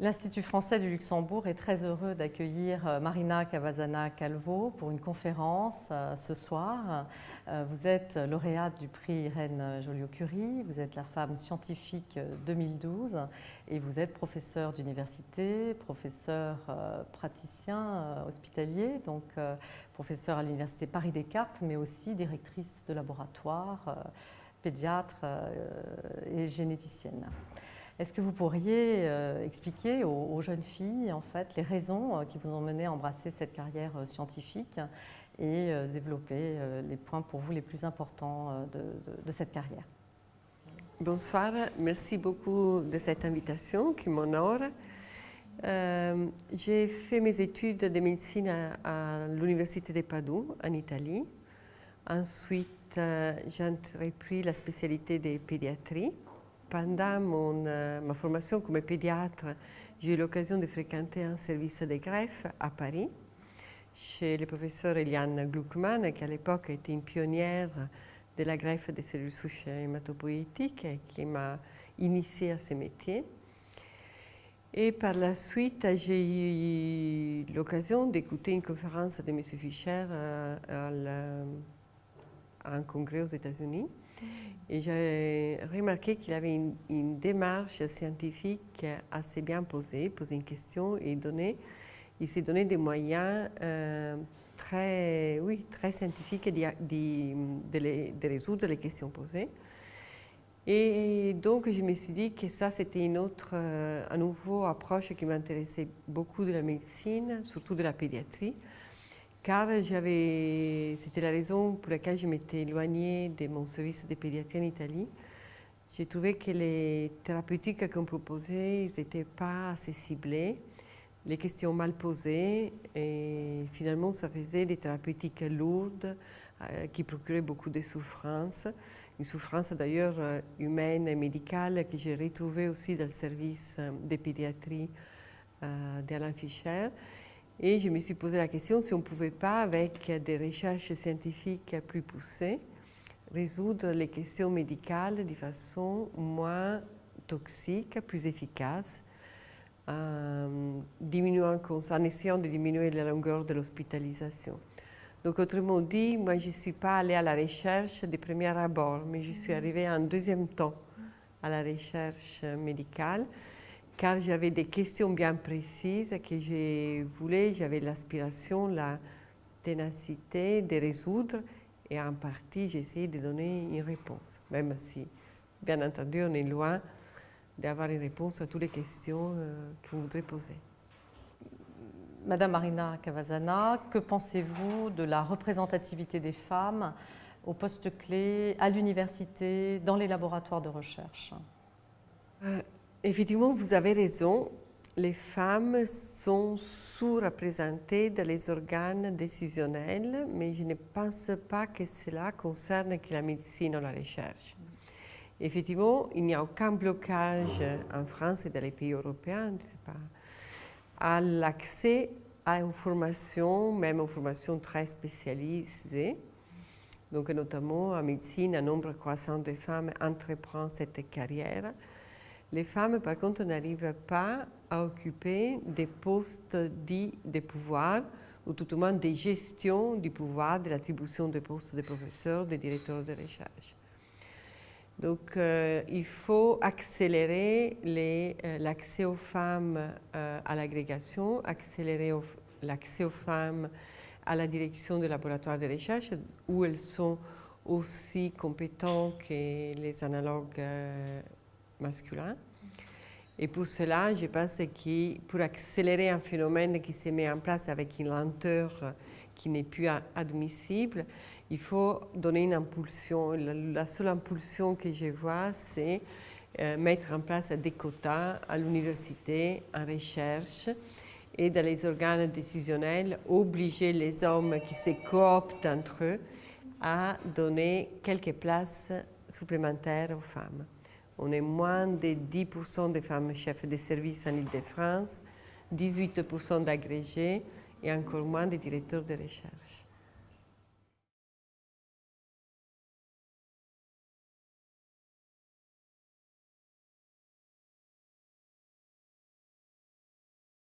L'Institut français du Luxembourg est très heureux d'accueillir Marina Cavazana-Calvo pour une conférence ce soir. Vous êtes lauréate du prix Irène Joliot-Curie, vous êtes la femme scientifique 2012 et vous êtes professeur d'université, professeur praticien hospitalier, donc professeur à l'université Paris-Descartes, mais aussi directrice de laboratoire, pédiatre et généticienne. Est-ce que vous pourriez expliquer aux jeunes filles en fait, les raisons qui vous ont mené à embrasser cette carrière scientifique et développer les points pour vous les plus importants de cette carrière? Bonsoir, merci beaucoup de cette invitation qui m'honore. J'ai fait mes études de médecine à l'Université de Padoue en Italie. Ensuite, j'ai entrepris la spécialité de pédiatrie. Pendant ma formation comme pédiatre, j'ai eu l'occasion de fréquenter un service de greffe à Paris, chez le professeur Eliane Gluckmann, qui à l'époque était une pionnière de la greffe des cellules souches hématopoïétiques et qui m'a initiée à ce métier. Et par la suite, j'ai eu l'occasion d'écouter une conférence de M. Fischer à un congrès aux États-Unis. Et j'ai remarqué qu'il avait une démarche scientifique assez bien posée, poser une question et il s'est donné des moyens très scientifiques de résoudre les questions posées. Et donc je me suis dit que ça c'était une nouveau approche qui m'intéressait beaucoup de la médecine, surtout de la pédiatrie. Car c'était la raison pour laquelle je m'étais éloignée de mon service de pédiatrie en Italie. J'ai trouvé que les thérapeutiques qu'on proposait n'étaient pas assez ciblées, les questions mal posées, et finalement ça faisait des thérapeutiques lourdes qui procuraient beaucoup de souffrance. Une souffrance d'ailleurs humaine et médicale que j'ai retrouvée aussi dans le service de pédiatrie d'Alain Fischer. Et je me suis posé la question si on ne pouvait pas, avec des recherches scientifiques plus poussées, résoudre les questions médicales de façon moins toxique, plus efficace, en essayant de diminuer la longueur de l'hospitalisation. Donc autrement dit, moi je ne suis pas allée à la recherche de premier abord, mais je suis arrivée en deuxième temps à la recherche médicale, car j'avais des questions bien précises que j'avais l'aspiration, la ténacité de résoudre, et en partie j'ai essayé de donner une réponse, même si, bien entendu, on est loin d'avoir une réponse à toutes les questions qu'on voudrait poser. Madame Marina Cavazana, que pensez-vous de la représentativité des femmes aux postes clés, à l'université, dans les laboratoires de recherche? Effectivement, vous avez raison. Les femmes sont sous-représentées dans les organes décisionnels, mais je ne pense pas que cela concerne que la médecine ou la recherche. Effectivement, il n'y a aucun blocage en France et dans les pays européens à l'accès à une formation, même une formation très spécialisée. Donc, notamment en médecine, un nombre croissant de femmes entreprend cette carrière. Les femmes, par contre, n'arrivent pas à occuper des postes dits de pouvoir, ou tout au moins des gestions du pouvoir, de l'attribution des postes de professeurs, de directeurs de recherche. Donc, il faut accélérer l'accès aux femmes à l'agrégation, accélérer l'accès aux femmes à la direction des laboratoires de recherche, où elles sont aussi compétentes que les analogues masculins. Et pour cela, je pense que pour accélérer un phénomène qui se met en place avec une lenteur qui n'est plus admissible, il faut donner une impulsion. La seule impulsion que je vois, c'est mettre en place des quotas à l'université, en recherche et dans les organes décisionnels, obliger les hommes qui se cooptent entre eux à donner quelques places supplémentaires aux femmes. On est moins de 10% de femmes chefs de service en Île-de-France, 18% d'agrégés et encore moins de directeurs de recherche.